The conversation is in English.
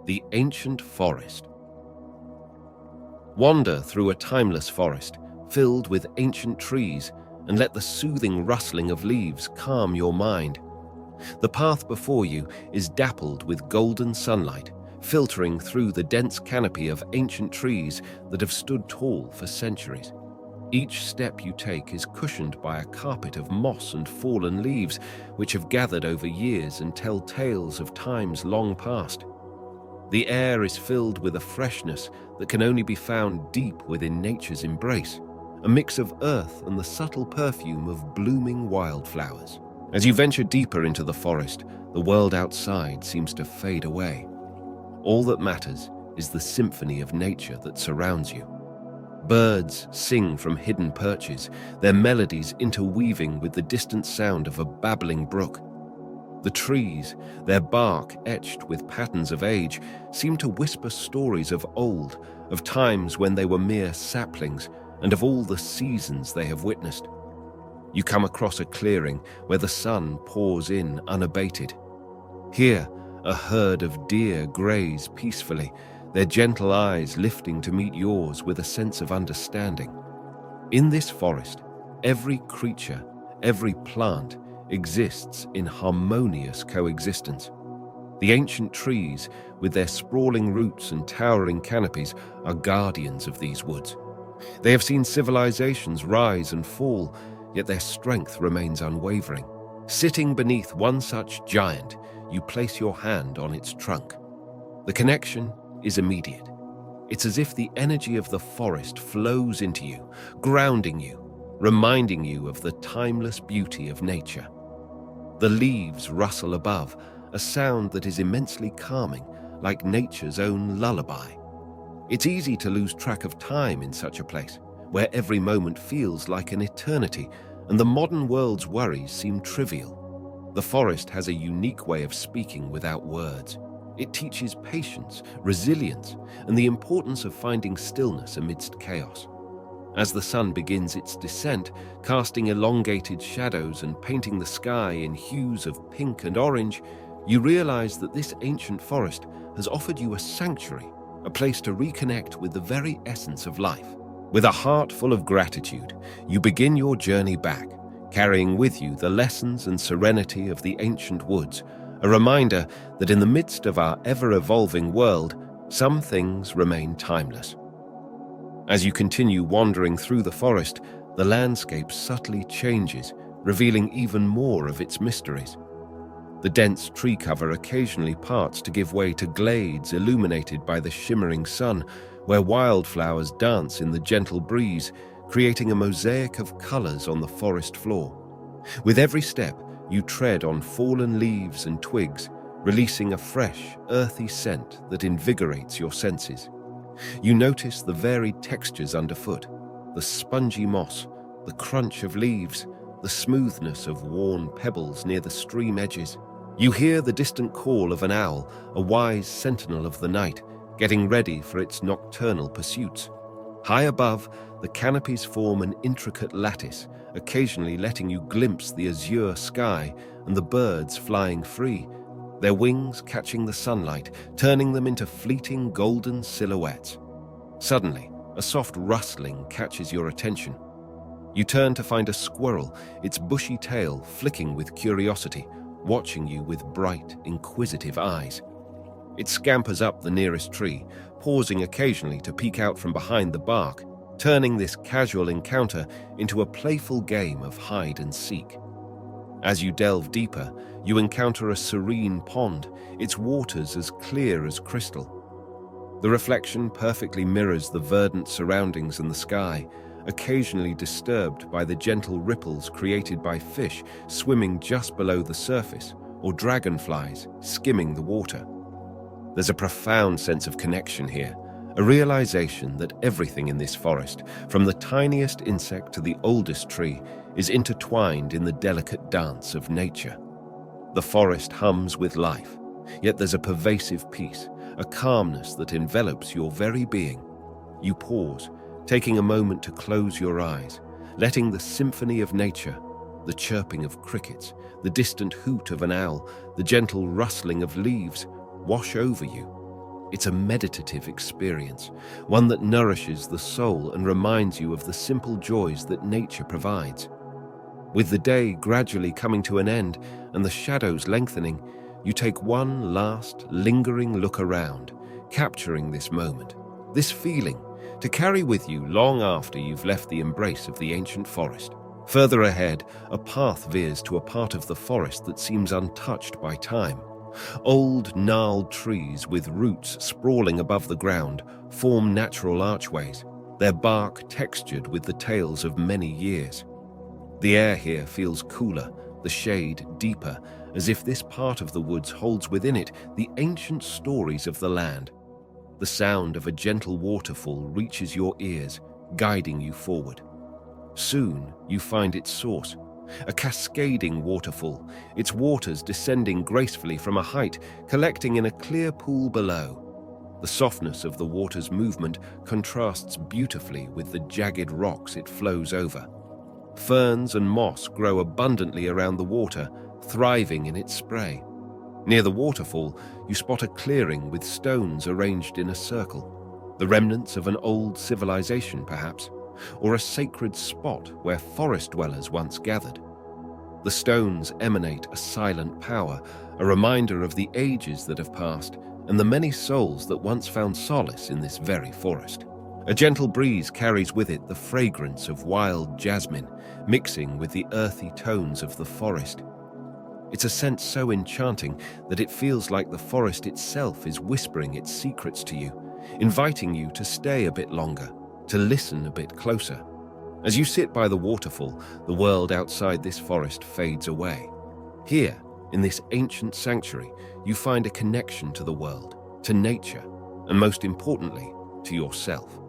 the ancient forest. Wander through a timeless forest filled with ancient trees and let the soothing rustling of leaves calm your mind. The path before you is dappled with golden sunlight, filtering through the dense canopy of ancient trees that have stood tall for centuries. Each step you take is cushioned by a carpet of moss and fallen leaves, which have gathered over years and tell tales of times long past. The air is filled with a freshness that can only be found deep within nature's embrace, a mix of earth and the subtle perfume of blooming wildflowers. As you venture deeper into the forest, the world outside seems to fade away. All that matters is the symphony of nature that surrounds you. Birds sing from hidden perches, their melodies interweaving with the distant sound of a babbling brook. The trees, their bark etched with patterns of age, seem to whisper stories of old, of times when they were mere saplings, and of all the seasons they have witnessed. You come across a clearing where the sun pours in unabated. Here, a herd of deer graze peacefully, their gentle eyes lifting to meet yours with a sense of understanding. In this forest, every creature, every plant exists in harmonious coexistence. The ancient trees, with their sprawling roots and towering canopies, are guardians of these woods. They have seen civilizations rise and fall, yet their strength remains unwavering. Sitting beneath one such giant, you place your hand on its trunk. The connection is immediate. It's as if the energy of the forest flows into you, grounding you, reminding you of the timeless beauty of nature. The leaves rustle above, a sound that is immensely calming, like nature's own lullaby. It's easy to lose track of time in such a place, where every moment feels like an eternity, and the modern world's worries seem trivial. The forest has a unique way of speaking without words. It teaches patience, resilience, and the importance of finding stillness amidst chaos. As the sun begins its descent, casting elongated shadows and painting the sky in hues of pink and orange, you realize that this ancient forest has offered you a sanctuary, a place to reconnect with the very essence of life. With a heart full of gratitude, you begin your journey back, carrying with you the lessons and serenity of the ancient woods, a reminder that in the midst of our ever-evolving world, some things remain timeless. As you continue wandering through the forest, the landscape subtly changes, revealing even more of its mysteries. The dense tree cover occasionally parts to give way to glades illuminated by the shimmering sun, where wildflowers dance in the gentle breeze, creating a mosaic of colors on the forest floor. With every step, you tread on fallen leaves and twigs, releasing a fresh, earthy scent that invigorates your senses. You notice the varied textures underfoot, the spongy moss, the crunch of leaves, the smoothness of worn pebbles near the stream edges. You hear the distant call of an owl, a wise sentinel of the night, getting ready for its nocturnal pursuits. High above, the canopies form an intricate lattice, occasionally letting you glimpse the azure sky and the birds flying free, their wings catching the sunlight, turning them into fleeting golden silhouettes. Suddenly, a soft rustling catches your attention. You turn to find a squirrel, its bushy tail flicking with curiosity, watching you with bright, inquisitive eyes. It scampers up the nearest tree, pausing occasionally to peek out from behind the bark, turning this casual encounter into a playful game of hide and seek. As you delve deeper, you encounter a serene pond, its waters as clear as crystal. The reflection perfectly mirrors the verdant surroundings and the sky, occasionally disturbed by the gentle ripples created by fish swimming just below the surface or dragonflies skimming the water. There's a profound sense of connection here, a realization that everything in this forest, from the tiniest insect to the oldest tree, is intertwined in the delicate dance of nature. The forest hums with life, yet there's a pervasive peace, a calmness that envelops your very being. You pause, taking a moment to close your eyes, letting the symphony of nature, the chirping of crickets, the distant hoot of an owl, the gentle rustling of leaves, wash over you. It's a meditative experience, one that nourishes the soul and reminds you of the simple joys that nature provides. With the day gradually coming to an end and the shadows lengthening, you take one last, lingering look around, capturing this moment, this feeling, to carry with you long after you've left the embrace of the ancient forest. Further ahead, a path veers to a part of the forest that seems untouched by time. Old, gnarled trees with roots sprawling above the ground form natural archways, their bark textured with the tales of many years. The air here feels cooler, the shade deeper, as if this part of the woods holds within it the ancient stories of the land. The sound of a gentle waterfall reaches your ears, guiding you forward. Soon you find its source, a cascading waterfall, its waters descending gracefully from a height, collecting in a clear pool below. The softness of the water's movement contrasts beautifully with the jagged rocks it flows over. Ferns and moss grow abundantly around the water, thriving in its spray. Near the waterfall, you spot a clearing with stones arranged in a circle, the remnants of an old civilization perhaps, or a sacred spot where forest dwellers once gathered. The stones emanate a silent power, a reminder of the ages that have passed and the many souls that once found solace in this very forest. A gentle breeze carries with it the fragrance of wild jasmine, mixing with the earthy tones of the forest. It's a scent so enchanting that it feels like the forest itself is whispering its secrets to you, inviting you to stay a bit longer, to listen a bit closer. As you sit by the waterfall, the world outside this forest fades away. Here, in this ancient sanctuary, you find a connection to the world, to nature, and most importantly, to yourself.